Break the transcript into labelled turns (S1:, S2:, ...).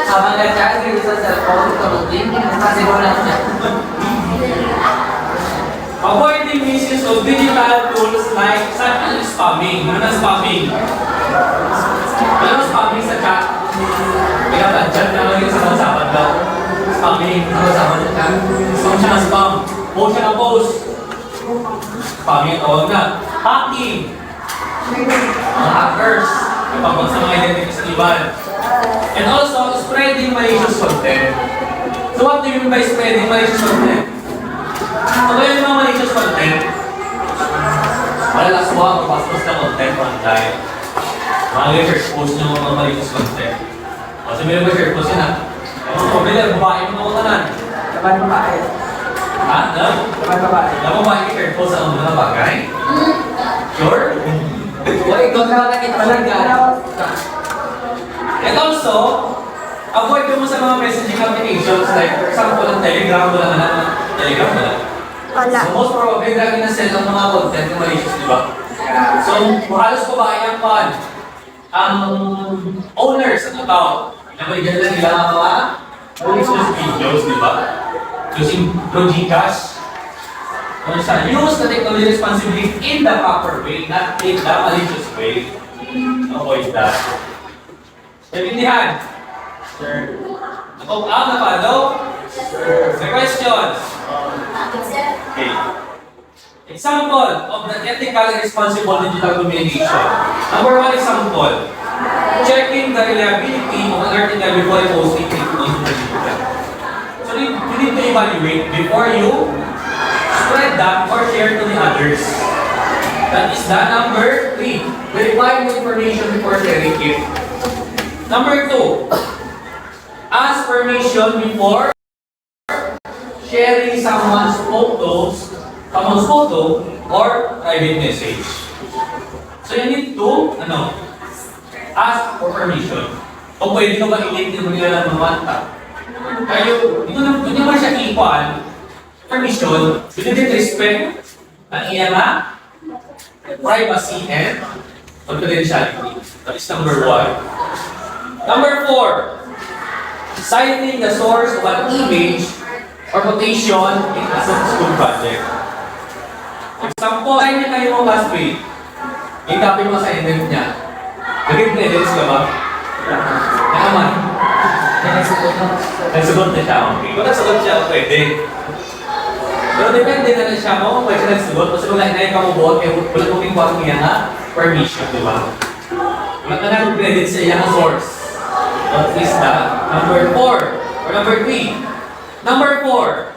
S1: Habang nag-charge sa cellphone, tulogin, kasi wala siya.
S2: Avoiding misuse of digital tools like such as spamming. Ano na spamming? Ano spamming sa chat? Kaya ba, chat na lang yung sa usapan daw. Spamming, sa usapan sa chat. Spam siya na spam. Post siya na post. Spamming, tawag na. Hacking. Mga hackers. Ipapag sa mga identity sa iban. And also, spreading malicious content. So what do you mean by spreading malicious content? So kaya yung mga malicious content, malalaswa o pastos na content online. Mga share post nyo mga malicious content. O sabihin mo share post yun ha. Mga pabili, babae mo na utanan.
S1: Laban babae.
S2: Ha? No?
S1: Laban babae.
S2: Alam mo ba yung share post sa mga bagay? Sure?
S1: O, ikaw na nakita talaga.
S2: And also, avoid mo sa mga messaging applications like for example, ang Telegram, wala na lang. Telegram, wala.
S3: Wala.
S2: So most probably, lagi na send ang mga content ng malicious, di ba? So, halos babae ang pan. Ang owners ng account, nabigyan na nila ang mga malicious videos, di ba? Using through Gcash. Ano siya? Use the technology responsibly in the proper way, not in the malicious way. Avoid that. Naintindihan? Sure. Na follow? Sure. May questions? Okay. Example of the ethical and responsible digital communication. Number one example, checking the reliability of an article before posting it on the internet. So you need to evaluate before you spread that or share to the others. That is the number three. Verify the information before sharing it. Number two, ask permission before sharing someone's photo or private message. So you need to, ask for permission. O pwede ka ba i-link mo nila ng mamanta? Kayo, hindi naman siya equal. Permission, you need respect ang iyang privacy and confidentiality. That is number one. Number four, citing the source of an image or quotation in a school project. Example, sign niya kayo mga classmate. I-copy mo sa assignment niya. Naging credits ka ba? Nakaman. Nagsugot na siya. Okay. Kung nagsugot siya, pwede. Pero depende na rin siya mo kung pwede siya nagsugot. Kasi kung lahat ka mo buhat, kaya wala mo kinuha niya na permission, di ba? Wala ka na credits sa iyang source. What is that? Number four. Or number three. Number four.